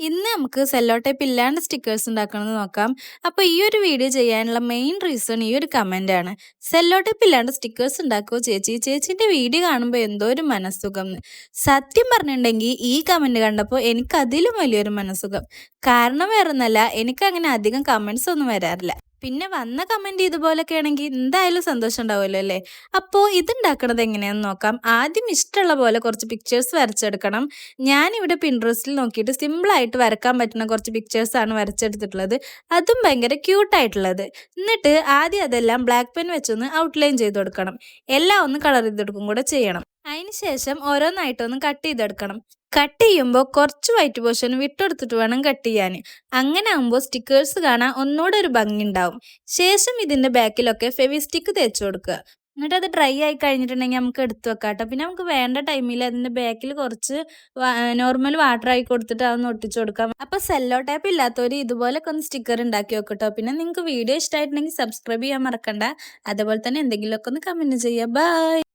ഇന്ന് നമുക്ക് sello tape ഇല്ലാണ്ട് സ്റ്റിക്കേഴ്സ് ഉണ്ടാക്കണമെന്ന് നോക്കാം. അപ്പോൾ ഈ ഒരു വീഡിയോ ചെയ്യാനുള്ള മെയിൻ റീസൺ ഈ ഒരു കമൻ്റ് ആണ്. സെല്ലോ ടേപ്പ് ഇല്ലാണ്ട് സ്റ്റിക്കേഴ്സ് ഉണ്ടാക്കുമോ ചേച്ചി? ചേച്ചീൻ്റെ വീഡിയോ കാണുമ്പോൾ എന്തോ ഒരു മനസ്സുഖം എന്ന്. സത്യം പറഞ്ഞിട്ടുണ്ടെങ്കിൽ ഈ കമൻറ്റ് കണ്ടപ്പോൾ എനിക്ക് അതിലും വലിയൊരു മനസ്സുഖം. കാരണം വേറൊന്നല്ല, എനിക്കങ്ങനെ അധികം കമൻറ്റ്സ് ഒന്നും വരാറില്ല. പിന്നെ വന്ന കമൻറ്റ് ഇതുപോലൊക്കെ ആണെങ്കിൽ എന്തായാലും സന്തോഷം ഉണ്ടാവുമല്ലോ അല്ലേ? അപ്പോൾ ഇതുണ്ടാക്കണത് എങ്ങനെയാണെന്ന് നോക്കാം. ആദ്യം ഇഷ്ടമുള്ള പോലെ കുറച്ച് പിക്ചേഴ്സ് വരച്ചെടുക്കണം. ഞാനിവിടെ പിൻട്രസ്റ്റിൽ നോക്കിയിട്ട് സിമ്പിളായിട്ട് വരക്കാൻ പറ്റുന്ന കുറച്ച് പിക്ചേഴ്സാണ് വരച്ചെടുത്തിട്ടുള്ളത്. അതും ഭയങ്കര ക്യൂട്ടായിട്ടുള്ളത്. എന്നിട്ട് ആദ്യം അതെല്ലാം ബ്ലാക്ക് പെൻ വെച്ചൊന്ന് ഔട്ട്ലൈൻ ചെയ്ത് കൊടുക്കണം. എല്ലാം ഒന്ന് കളർ ചെയ്തെടുക്കും കൂടെ ചെയ്യണം. അതിന് ശേഷം ഓരോന്നായിട്ടൊന്ന് കട്ട് ചെയ്തെടുക്കണം. കട്ട് ചെയ്യുമ്പോൾ കുറച്ച് വൈറ്റ് പോർഷൻ വിട്ടെടുത്തിട്ട് വേണം കട്ട് ചെയ്യാൻ. അങ്ങനെ ആകുമ്പോൾ സ്റ്റിക്കേഴ്സ് കാണാൻ ഒന്നുകൂടെ ഒരു ഭംഗി ഉണ്ടാവും. ശേഷം ഇതിൻ്റെ ബാക്കിലൊക്കെ ഫെവിസ്റ്റിക്ക് തേച്ച് കൊടുക്കുക. എന്നിട്ട് അത് ഡ്രൈ ആയി കഴിഞ്ഞിട്ടുണ്ടെങ്കിൽ നമുക്ക് എടുത്ത് വെക്കാം കേട്ടോ. പിന്നെ നമുക്ക് വേണ്ട ടൈമിൽ അതിൻ്റെ ബാക്കിൽ കുറച്ച് നോർമൽ വാട്ടർ ആയി കൊടുത്തിട്ട് അതൊന്ന് ഒട്ടിച്ചു കൊടുക്കാം. അപ്പോൾ സെല്ലോ ടേപ്പ് ഇല്ലാത്തവർ ഇതുപോലൊക്കെ ഒന്ന് സ്റ്റിക്കർ ഉണ്ടാക്കി വെക്കട്ടോ. പിന്നെ നിങ്ങൾക്ക് വീഡിയോ ഇഷ്ടമായിട്ടുണ്ടെങ്കിൽ സബ്സ്ക്രൈബ് ചെയ്യാൻ മറക്കണ്ട. അതുപോലെ തന്നെ എന്തെങ്കിലുമൊക്കെ ഒന്ന് കമൻറ്റ് ചെയ്യുക. ബൈ.